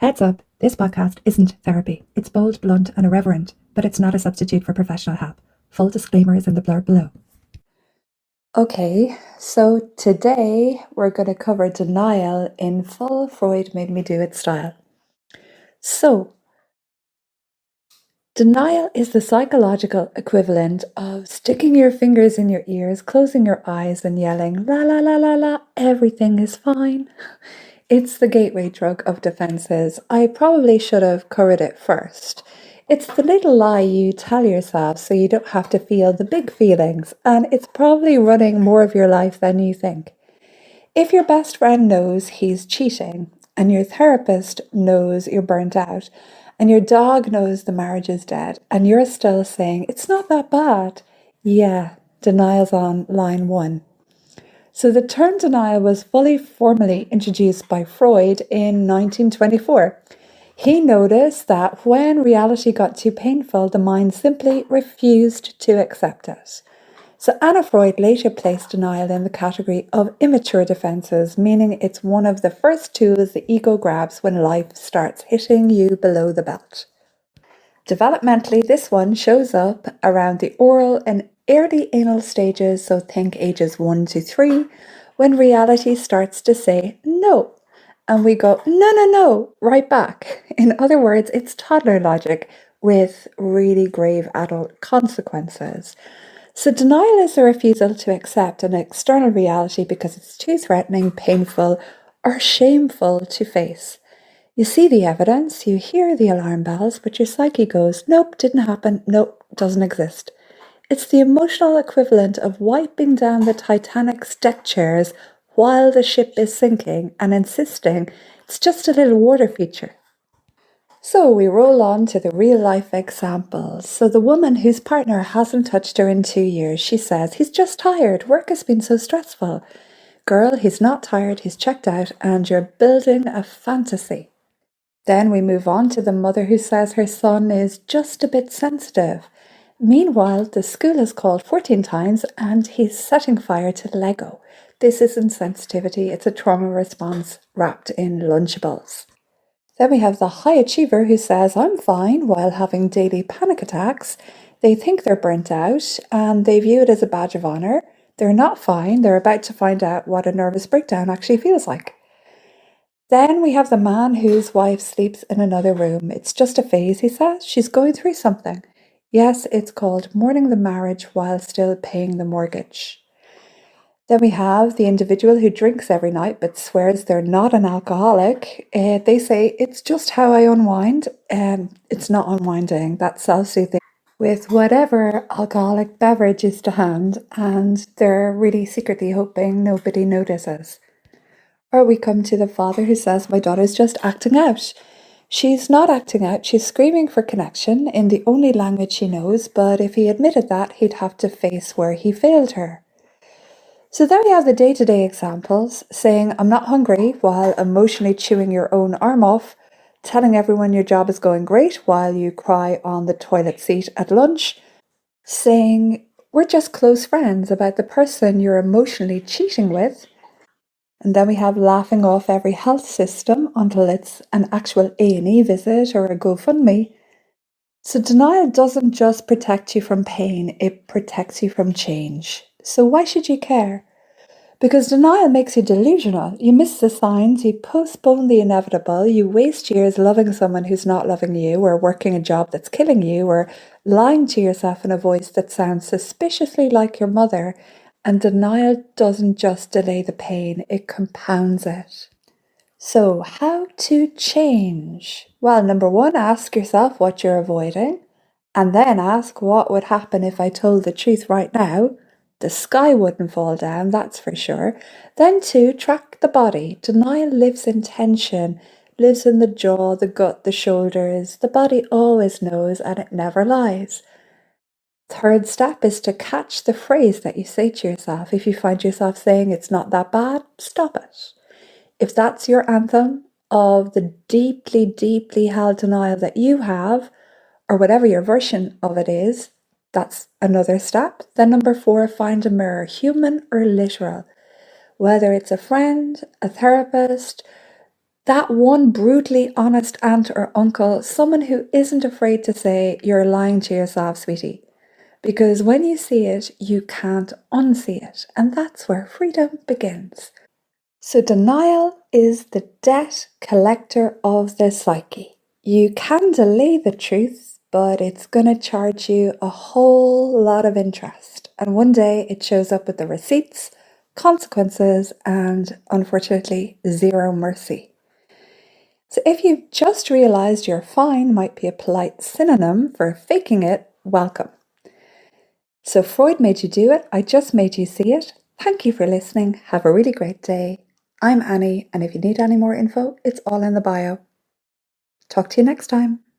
Heads up, this podcast isn't therapy. It's bold, blunt, and irreverent, but it's not a substitute for professional help. Full disclaimer is in the blurb below. Okay, so today we're going to cover denial in full Freud made me do it style. So, denial is the psychological equivalent of sticking your fingers in your ears, closing your eyes, and yelling, la la la la la, everything is fine. It's the gateway drug of defenses. I probably should have covered it first. It's the little lie you tell yourself so you don't have to feel the big feelings, and it's probably running more of your life than you think. If your best friend knows he's cheating, and your therapist knows you're burnt out, and your dog knows the marriage is dead, and you're still saying, it's not that bad, yeah, denial's on line one. So the term denial was formally introduced by Freud in 1924. He noticed that when reality got too painful, the mind simply refused to accept it. So Anna Freud later placed denial in the category of immature defenses, meaning it's one of the first tools the ego grabs when life starts hitting you below the belt. Developmentally, this one shows up around the oral and early anal stages, so think ages 1 to 3, when reality starts to say no. And we go, no, no, no, right back. In other words, it's toddler logic with really grave adult consequences. So denial is a refusal to accept an external reality because it's too threatening, painful, or shameful to face. You see the evidence, you hear the alarm bells, but your psyche goes, nope, didn't happen, nope, doesn't exist. It's the emotional equivalent of wiping down the Titanic's deck chairs while the ship is sinking and insisting it's just a little water feature. So we roll on to the real life examples. So the woman whose partner hasn't touched her in 2 years, she says, he's just tired, work has been so stressful. Girl, he's not tired, he's checked out, and you're building a fantasy. Then we move on to the mother who says her son is just a bit sensitive. Meanwhile, the school is called 14 times and he's setting fire to the Lego. This isn't sensitivity, it's a trauma response wrapped in Lunchables. Then we have the high achiever who says, I'm fine, while having daily panic attacks. They think they're burnt out and they view it as a badge of honour. They're not fine, they're about to find out what a nervous breakdown actually feels like. Then we have the man whose wife sleeps in another room. It's just a phase, he says. She's going through something. Yes, it's called mourning the marriage while still paying the mortgage. Then we have the individual who drinks every night but swears they're not an alcoholic. They say, it's just how I unwind. It's not unwinding, that's self-soothing with whatever alcoholic beverage is to hand, and they're really secretly hoping nobody notices. Or we come to the father who says, my daughter's just acting out. She's not acting out, she's screaming for connection in the only language she knows, but if he admitted that, he'd have to face where he failed her. So there we have the day-to-day examples, saying, I'm not hungry, while emotionally chewing your own arm off, telling everyone your job is going great while you cry on the toilet seat at lunch, saying, we're just close friends about the person you're emotionally cheating with. And then we have laughing off every health system until it's an actual A&E visit or a GoFundMe. So denial doesn't just protect you from pain, it protects you from change. So why should you care? Because denial makes you delusional. You miss the signs, you postpone the inevitable, you waste years loving someone who's not loving you, or working a job that's killing you, or lying to yourself in a voice that sounds suspiciously like your mother. And denial doesn't just delay the pain, it compounds it. So how to change? Well, number one, ask yourself what you're avoiding, and then ask what would happen if I told the truth right now. The sky wouldn't fall down, that's for sure. Then two, track the body. Denial lives in tension, lives in the jaw, the gut, the shoulders. The body always knows and it never lies. Third step is to catch the phrase that you say to yourself. If you find yourself saying it's not that bad, stop it. If that's your anthem of the deeply, deeply held denial that you have, or whatever your version of it is, that's another step. Then number four, find a mirror, human or literal. Whether it's a friend, a therapist, That one brutally honest aunt or uncle, someone who isn't afraid to say, "You're lying to yourself, sweetie." Because when you see it, you can't unsee it. And that's where freedom begins. So denial is the debt collector of the psyche. You can delay the truth, but it's going to charge you a whole lot of interest. And one day it shows up with the receipts, consequences, and unfortunately, zero mercy. So if you've just realized you're fine might be a polite synonym for faking it, welcome. So Freud made you do it. I just made you see it. Thank you for listening. Have a really great day. I'm Annie, and if you need any more info, it's all in the bio. Talk to you next time.